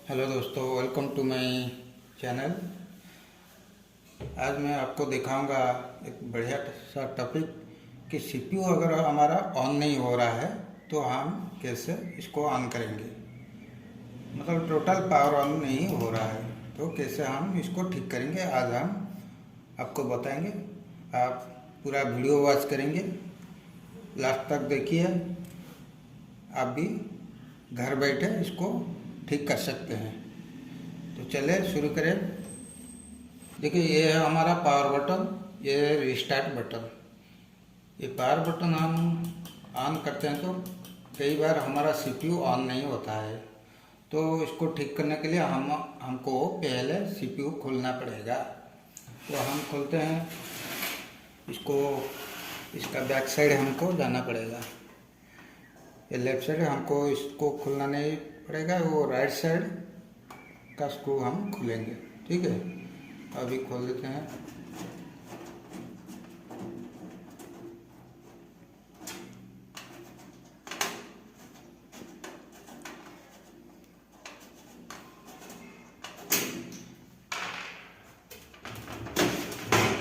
Hello दोस्तों, welcome to my channel. आज मैं आपको दिखाऊंगा एक बढ़िया सा टॉपिक कि सीपीयू अगर हमारा ऑन नहीं हो रहा है तो हम कैसे इसको ऑन करेंगे। मतलब टोटल पावर ऑन नहीं हो रहा है तो कैसे हम इसको ठीक करेंगे, आज हम आपको बताएंगे। आप पूरा वीडियो वॉच करेंगे, लास्ट तक देखिए। आप भी घर बैठे इसको ठीक कर सकते हैं। तो चले शुरू करें। देखिए, ये है हमारा पावर बटन, ये है रिस्टार्ट बटन। ये पावर बटन हम ऑन करते हैं तो कई बार हमारा सीपीयू ऑन नहीं होता है, तो इसको ठीक करने के लिए हमको पहले सीपीयू खोलना पड़ेगा। तो हम खोलते हैं इसको। इसका बैक साइड हमको जाना पड़ेगा। ये लेफ्ट साइड हमको इसको खोलना नहीं पड़ेगा, वो राइट साइड का स्क्रू हम खोलेंगे। ठीक है, अभी खोल देते हैं।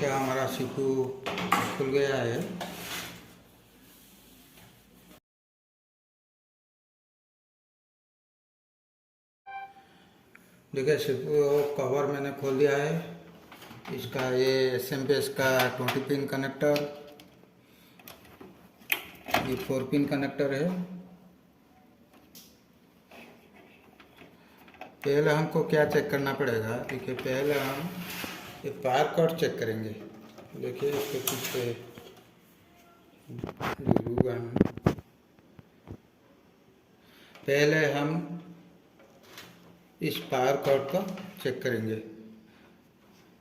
क्या हमारा सीपीयू खुल गया है। देखिए, सीपीयू कवर मैंने खोल दिया है। इसका ये एसएमपीएस का 20 पिन कनेक्टर, ये 4 पिन कनेक्टर है। पहले हमको क्या चेक करना पड़ेगा, देखिए पहले हम ये पावर कॉर्ड चेक करेंगे। देखिए इसके पीछे पहले हम इस पावर कॉर्ड को चेक करेंगे।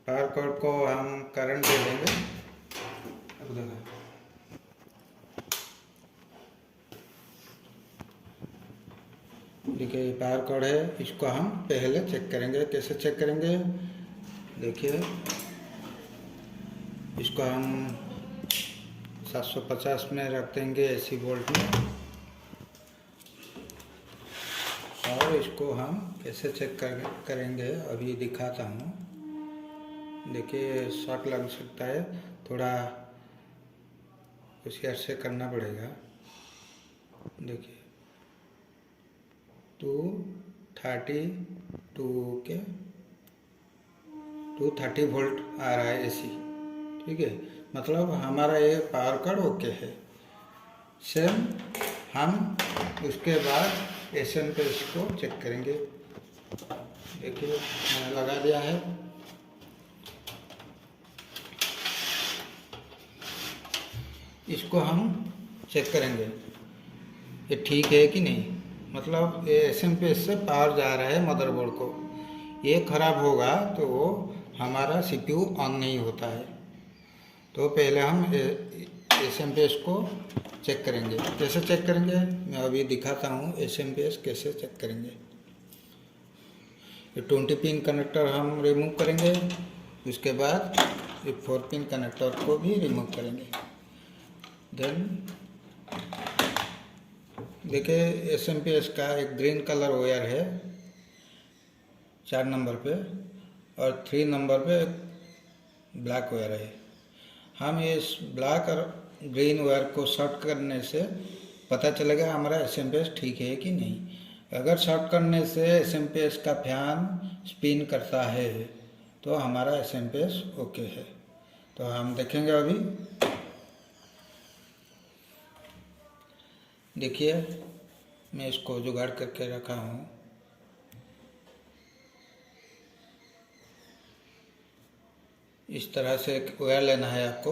पावर कॉर्ड को हम करंट दे देंगे। अब देखो, देखिए ये पावर कॉर्ड है, इसको हम पहले चेक करेंगे। कैसे चेक करेंगे, देखिए इसको हम 750 में रख देंगे, AC वोल्ट में। और इसको हम कैसे चेक करेंगे अभी दिखाता हूँ। देखिए शॉर्ट लग सकता है, थोड़ा होशियार से करना पड़ेगा। देखिए 230 के 230 वोल्ट आ रहा है AC। ठीक है, मतलब हमारा ये पावर कार्ड ओके है। सेम हम उसके बाद एसएमपीएस को चेक करेंगे। देखिए मैंने लगा दिया है। इसको हम चेक करेंगे ये ठीक है कि नहीं। मतलब ये एसएमपीएस से पावर जा रहा है मदरबोर्ड को। ये खराब होगा तो हमारा सीपीयू ऑन नहीं होता है। तो पहले हम एसएमपीएस को चेक करेंगे। कैसे चेक करेंगे मैं अभी दिखाता हूँ। एसएमपीएस कैसे चेक करेंगे, ये 20 पिन कनेक्टर हम रिमूव करेंगे। उसके बाद ये 4 पिन कनेक्टर को भी रिमूव करेंगे। देन देखिए एसएमपीएस का एक ग्रीन कलर वायर है 4 नंबर पे, और 3 नंबर पे ब्लैक वायर है। हम इस ब्लैक और ग्रीन वायर को शॉर्ट करने से पता चलेगा हमारा एसएमपीएस ठीक है कि नहीं। अगर शॉर्ट करने से एसएमपीएस का फैन स्पिन करता है तो हमारा एसएमपीएस ओके है। तो हम देखेंगे अभी। देखिए मैं इसको जुगाड़ करके रखा हूँ। इस तरह से एक वायर लेना है आपको,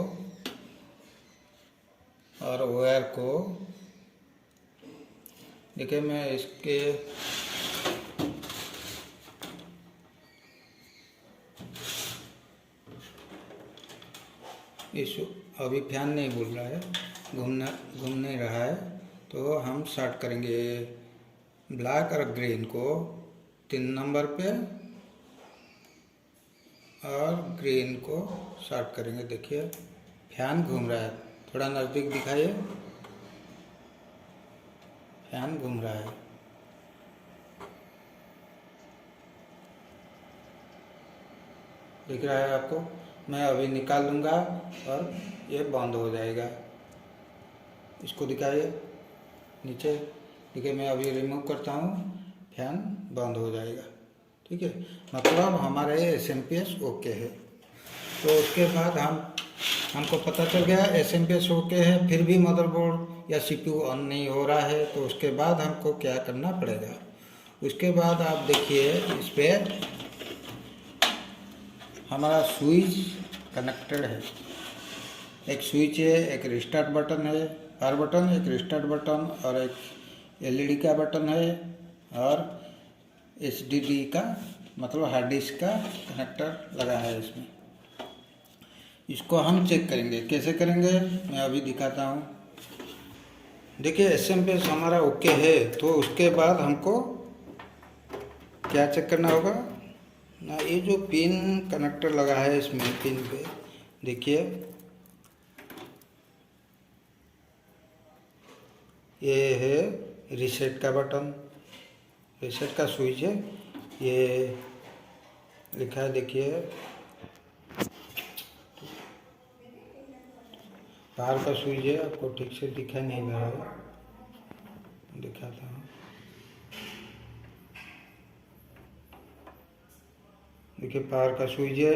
और वायर को देखिए मैं इसके इस अभी फैन नहीं बोल रहा है, घूम नहीं रहा है, तो हम शॉर्ट करेंगे ब्लैक और ग्रीन को 3 नंबर पे, और ग्रीन को शॉर्ट करेंगे। देखिए फैन घूम रहा है, थोड़ा नज़दीक दिखाइए। फैन घूम रहा है। दिख रहा है आपको। मैं अभी निकाल लूँगा और ये बंद हो जाएगा। इसको दिखाइए नीचे। देखिए मैं अभी रिमूव करता हूँ, फैन बंद हो जाएगा। ठीक है, मतलब हमारा ये SMPS ओके है। तो उसके बाद हमको पता चल गया SMPS ओके है, फिर भी मदरबोर्ड या CPU ऑन नहीं हो रहा है, तो उसके बाद हमको क्या करना पड़ेगा। उसके बाद आप देखिए इस पर हमारा स्विच कनेक्टेड है। एक स्विच है, एक रिस्टार्ट बटन है, पावर बटन, एक रिस्टार्ट बटन और एक LED का बटन है और HDD का मतलब हार्ड डिस्क का कनेक्टर लगा है इसमें। इसको हम चेक करेंगे। कैसे करेंगे मैं अभी दिखाता हूँ। देखिए SMPS हमारा ओके है, तो उसके बाद हमको क्या चेक करना होगा ना, ये जो पिन कनेक्टर लगा है इसमें पिन पे देखिए, ये है रीसेट का बटन, रीसेट का स्विच है, ये लिखा है देखिए। पावर का स्विच है, आपको ठीक से दिखाई नहीं दे रहा है, दिखाता हूँ। देखिए पावर का स्विच है।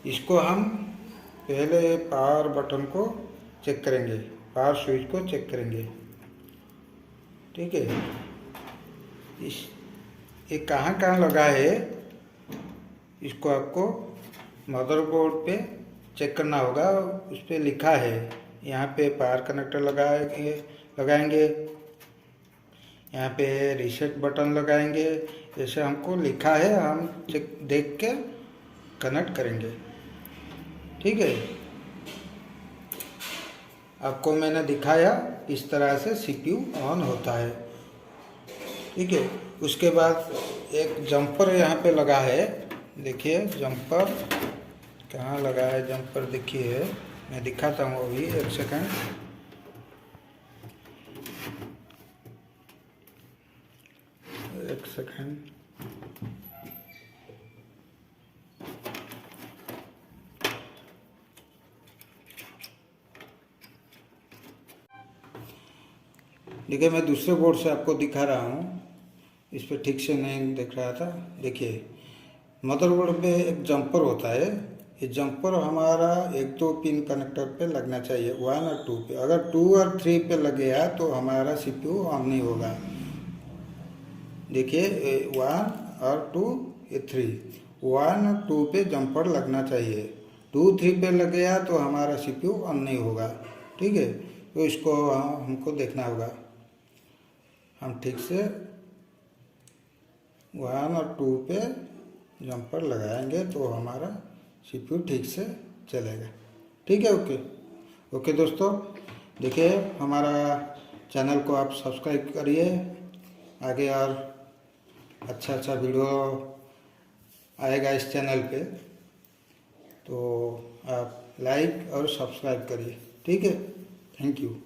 इसको हम पहले पावर बटन को चेक करेंगे, पावर स्विच को चेक करेंगे। ठीक है, ये कहाँ लगा है इसको आपको मदरबोर्ड पे चेक करना होगा। उस पर लिखा है, यहाँ पे पावर कनेक्टर लगाएंगे, यहाँ पे रीसेट बटन लगाएंगे, जैसे हमको लिखा है हम चेक देख के कनेक्ट करेंगे। ठीक है, आपको मैंने दिखाया इस तरह से CPU ऑन होता है। ठीक है, उसके बाद एक जंपर यहाँ पे लगा है, देखिए जंपर कहाँ लगा है, जंपर देखिए मैं दिखाता हूँ अभी, एक सेकंड। एक सेकंड, देखिए मैं दूसरे बोर्ड से आपको दिखा रहा हूँ, इस पर ठीक से नहीं दिख रहा था। देखिए मदरबोर्ड पे एक जंपर होता है, ये जंपर हमारा 1-2 पिन कनेक्टर पे लगना चाहिए, 1 और 2 पे। अगर 2 और 3 पे लग गया तो हमारा CPU ऑन नहीं होगा। देखिए 1 और 2, ये 3, 1 और 2 पे जंपर लगना चाहिए। 2-3 पे लग गया तो हमारा CPU ऑन नहीं होगा। ठीक है, तो इसको हमको देखना होगा। हम ठीक से 1 और 2 पे जंपर लगाएंगे तो हमारा CPU ठीक से चलेगा। ठीक है, ओके दोस्तों, देखिए हमारा चैनल को आप सब्सक्राइब करिए, आगे और अच्छा वीडियो आएगा इस चैनल पे, तो आप लाइक और सब्सक्राइब करिए। ठीक है, थैंक यू।